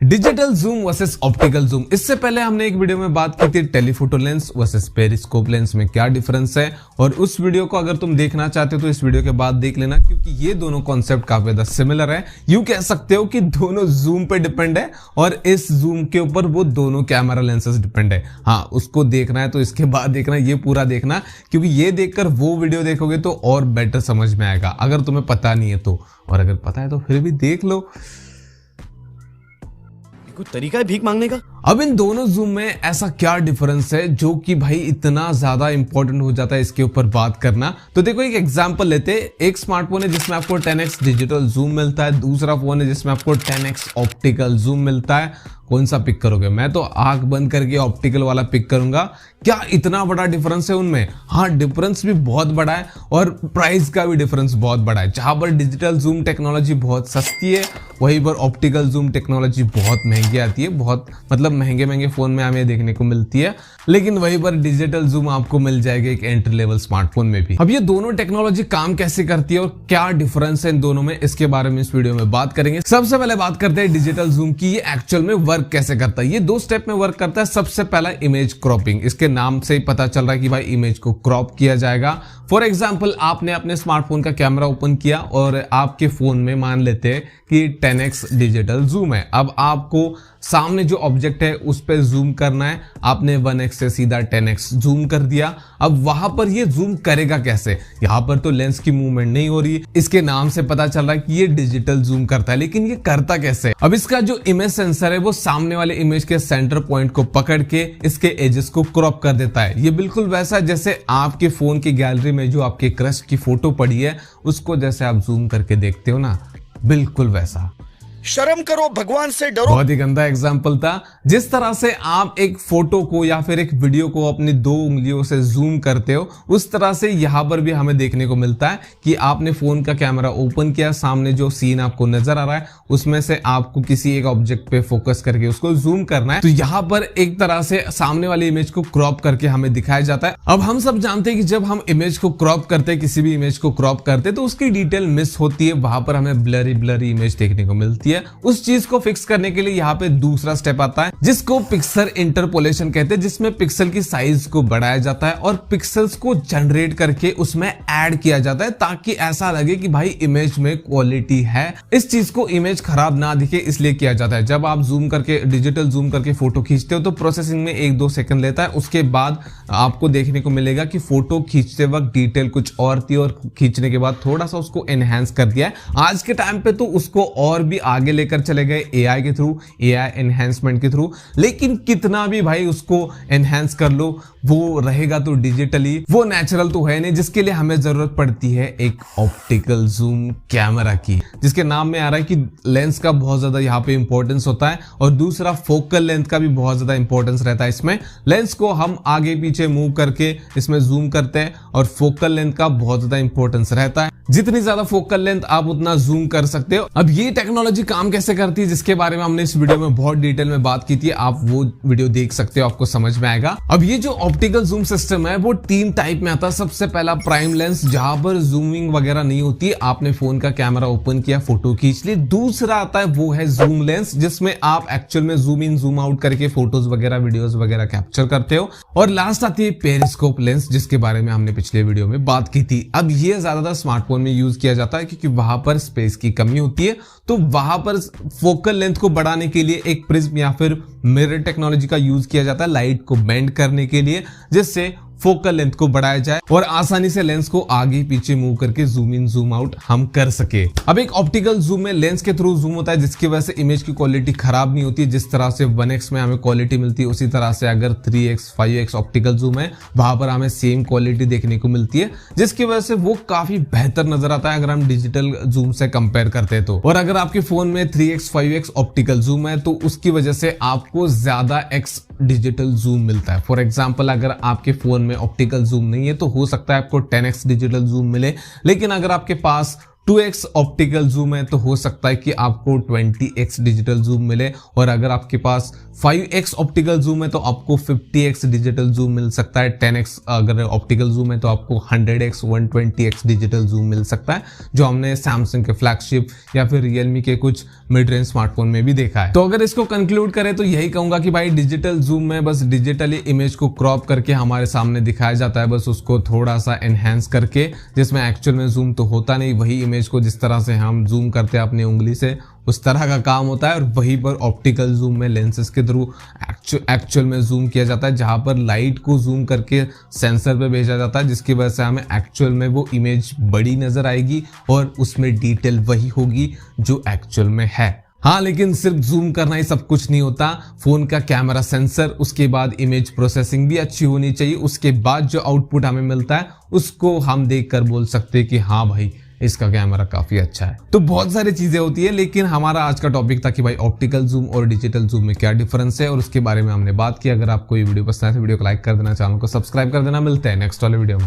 Digital zoom versus optical zoom. इससे पहले हमने एक वीडियो में बात की थी telephoto lens versus periscope lens में क्या डिफरेंस है, और उस वीडियो को अगर तुम देखना चाहते हो तो इस वीडियो के बाद देख लेना, क्योंकि ये दोनों कॉन्सेप्ट काफी ज्यादा सिमिलर है। यूं कह सकते हो कि दोनों जूम पे डिपेंड है और इस जूम के ऊपर वो दोनों कैमरा लेंसेज डिपेंड है। हाँ, उसको देखना है तो इसके बाद देखना, ये पूरा देखना, क्योंकि ये देखकर वो वीडियो देखोगे तो और बेटर समझ में आएगा अगर तुम्हें पता नहीं है तो, और अगर पता है तो फिर भी देख लो। कोई तरीका है भीख मांगने का? अब इन दोनों जूम में ऐसा क्या डिफरेंस है जो कि भाई इतना ज्यादा इंपॉर्टेंट हो जाता है इसके ऊपर बात करना। तो देखो, एक एग्जांपल लेते हैं। एक स्मार्टफोन है जिसमें आपको 10x डिजिटल जूम मिलता है, दूसरा फोन है जिसमें आपको 10x ऑप्टिकल जूम मिलता है। कौन सा पिक करोगे? मैं तो आंख बंद करके ऑप्टिकल वाला पिक करूंगा। क्या इतना बड़ा डिफरेंस है उनमें? हाँ, डिफरेंस भी बहुत बड़ा है और प्राइस का भी डिफरेंस बहुत बड़ा है। जहां पर डिजिटल जूम टेक्नोलॉजी बहुत सस्ती है, वहीं पर ऑप्टिकल जूम टेक्नोलॉजी बहुत महंगी आती है। बहुत मतलब महंगे फोन में हमें देखने को मिलती है, लेकिन वहीं पर डिजिटल जूम आपको मिल जाएगा एक एंट्री लेवल स्मार्टफोन में भी। अब ये दोनों टेक्नोलॉजी काम कैसे करती है और क्या डिफरेंस है इन दोनों में, इसके बारे में इस वीडियो में बात करेंगे। सबसे पहले बात करते हैं डिजिटल जूम की। ये एक्चुअल में वर्क कैसे करता है। ये दो स्टेप में वर्क करता है। सबसे पहला इमेज क्रॉपिंग। इसके नाम से ही पता चल रहा है कि भाई इमेज को क्रॉप किया जाएगा। फॉर एग्जाम्पल, आपने अपने स्मार्टफोन का कैमरा ओपन किया और आपके फोन में मान लेते हैं कि 10x डिजिटल जूम है। अब आपको सामने जो ऑब्जेक्ट है उस पर जूम करना है। आपने 1x से सीधा 10x जूम कर दिया। अब वहां पर ये जूम करेगा कैसे? यहां पर तो लेंस की मूवमेंट नहीं हो रही, इसके नाम से पता चल रहा है कि ये डिजिटल जूम करता है, लेकिन ये करता कैसे? अब इसका जो इमेज सेंसर है वो सामने वाले इमेज के सेंटर पॉइंट को पकड़ के इसके एजेस को क्रॉप कर देता है। ये बिल्कुल वैसा जैसे आपके फोन की गैलरी में जो आपके क्रश की फोटो पड़ी है उसको जैसे आप जूम करके देखते हो ना, बिल्कुल वैसा। शर्म करो, भगवान से डरो। बहुत ही गंदा एग्जाम्पल था। जिस तरह से आप एक फोटो को या फिर एक वीडियो को अपनी 2 उंगलियों से जूम करते हो, उस तरह से यहां पर भी हमें देखने को मिलता है कि आपने फोन का कैमरा ओपन किया, सामने जो सीन आपको नजर आ रहा है उसमें से आपको किसी एक ऑब्जेक्ट पे फोकस करके उसको जूम करना है। तो यहां पर एक तरह से सामने वाली इमेज को क्रॉप करके हमें दिखाया जाता है। अब हम सब जानते हैं कि जब हम इमेज को क्रॉप करते हैं, किसी भी इमेज को क्रॉप करते हैं, तो उसकी डिटेल मिस होती है, वहां पर हमें ब्लरी इमेज देखने को मिलती है। उस चीज को फिक्स करने के लिए यहाँ पे दूसरा स्टेप आता है जिसको पिक्सल इंटरपोलेशन कहते हैं, जिसमें पिक्सल की साइज को बढ़ाया जाता है और पिक्सल्स को जनरेट करके उसमें ऐड किया जाता है, ताकि ऐसा लगे कि भाई इमेज में क्वालिटी है। इस चीज को इमेज खराब ना दिखे इसलिए किया जाता है। जब आप जूम करके डिजिटल जूम करके फोटो खींचते हो तो प्रोसेसिंग में 1-2 सेकंड लेता है। उसके बाद आपको देखने को मिलेगा कि फोटो खींचते वक्त डिटेल कुछ और थी और खींचने के बाद थोड़ा सा उसको एनहांस कर दिया है। आज के टाइम पे तो उसको और भी आगे लेकर चले गए एआई के थ्रू, एआई एनहांसमेंट के थ्रू, लेकिन कितना भी भाई उसको एनहांस कर लो वो रहेगा तो डिजिटली, वो नेचुरल तो है नहीं, जिसके लिए हमें जरूरत पड़ती है एक ऑप्टिकल जूम कैमरा की, जिसके नाम में आ रहा है कि लेंस का बहुत ज्यादा यहाँ पे इंपॉर्टेंस होता है और दूसरा फोकल लेंथ का भी बहुत ज्यादा इंपॉर्टेंस रहता है। इसमें लेंस को हम आगे पीछे मूव करके इसमें जूम करते हैं और फोकल लेंथ का बहुत ज्यादा इंपॉर्टेंस रहता है। जितनी ज्यादा फोकल लेंथ आप उतना जूम कर सकते हो। अब ये टेक्नोलॉजी काम कैसे करती है जिसके बारे में हमने इस वीडियो में बहुत डिटेल में बात की थी, आप वो वीडियो देख सकते हो, आपको समझ में आएगा। अब ये जो ऑप्टिकल जूम सिस्टम है वो 3 टाइप में आता है। सबसे पहला प्राइम लेंस, जहां पर जूमिंग वगैरह नहीं होती, आपने फोन का कैमरा ओपन किया, फोटो खींच ली। दूसरा आता है वो है जूम लेंस, जिसमें आप एक्चुअल में जूम इन जूम आउट करके फोटोज वगैरह वीडियोस वगैरह कैप्चर करते हो। और लास्ट आती है पेरिस्कोप लेंस, जिसके बारे में हमने पिछले वीडियो में बात की थी। अब ये ज्यादातर स्मार्टफोन में यूज किया जाता है क्योंकि वहां पर स्पेस की कमी होती है, तो वहां पर फोकल लेंथ को बढ़ाने के लिए एक प्रिज्म या फिर मिरर टेक्नोलॉजी का यूज किया जाता है लाइट को बेंड करने के लिए, जिससे फोकल लेंथ को बढ़ाया जाए और आसानी से लेंस को आगे पीछे मूव करके जूम इन जूम आउट हम कर सके। अब एक ऑप्टिकल जूम में लेंस के थ्रू जूम होता है, जिसकी वजह से इमेज की क्वालिटी खराब नहीं होती। जिस तरह से 1x में हमें क्वालिटी मिलती है, उसी तरह से अगर 3x 5x ऑप्टिकल जूम है वहां पर हमें सेम क्वालिटी देखने को मिलती है, जिसकी वजह से वो काफी बेहतर नजर आता है अगर हम डिजिटल जूम से कंपेयर करते हैं तो। और अगर आपके फोन में 3x 5x ऑप्टिकल जूम है तो उसकी वजह से आपको ज्यादा x डिजिटल जूम मिलता है। फॉर एग्जाम्पल, अगर आपके फोन में ऑप्टिकल जूम नहीं है तो हो सकता है आपको 10x डिजिटल जूम मिले, लेकिन अगर आपके पास 2x ऑप्टिकल जूम है तो हो सकता है कि आपको 20x डिजिटल जूम मिले, और अगर आपके पास 5x ऑप्टिकल जूम है तो आपको 50x डिजिटल जूम मिल सकता है। 10x अगर ऑप्टिकल जूम है तो आपको 100x 120x डिजिटल जूम मिल सकता है, जो हमने सैमसंग के फ्लैगशिप या फिर रियलमी के कुछ मिड रेंज स्मार्टफोन में भी देखा है। तो अगर इसको कंक्लूड करें तो यही कहूंगा कि भाई डिजिटल जूम में बस डिजिटली इमेज को क्रॉप करके हमारे सामने दिखाया जाता है, बस उसको थोड़ा सा एनहेंस करके, जिसमें एक्चुअल में जूम तो होता नहीं। वही इमेज को जिस तरह से हम जूम करते हैं अपनी उंगली से, उस तरह का काम होता है। और वहीं पर ऑप्टिकल जूम में लेंसेज के थ्रू एक्चुअल में जूम किया जाता है, जहां पर लाइट को जूम करके सेंसर पे भेजा जाता है, जिसकी वजह से हमें एक्चुअल में वो इमेज बड़ी नजर आएगी और उसमें डिटेल वही होगी जो एक्चुअल में है। हाँ, लेकिन सिर्फ जूम करना ही सब कुछ नहीं होता। फोन का कैमरा सेंसर, उसके बाद इमेज प्रोसेसिंग भी अच्छी होनी चाहिए। उसके बाद जो आउटपुट हमें मिलता है उसको हम देखकर बोल सकते हैं कि हाँ भाई इसका कैमरा काफी अच्छा है। तो बहुत सारी चीजें होती है, लेकिन हमारा आज का टॉपिक था कि भाई ऑप्टिकल जूम और डिजिटल जूम में क्या डिफरेंस है, और उसके बारे में हमने बात की। अगर आपको ये वीडियो पसंद आए तो वीडियो को लाइक कर देना, चैनल को सब्सक्राइब कर देना। मिलते हैं नेक्स्ट वाले वीडियो में।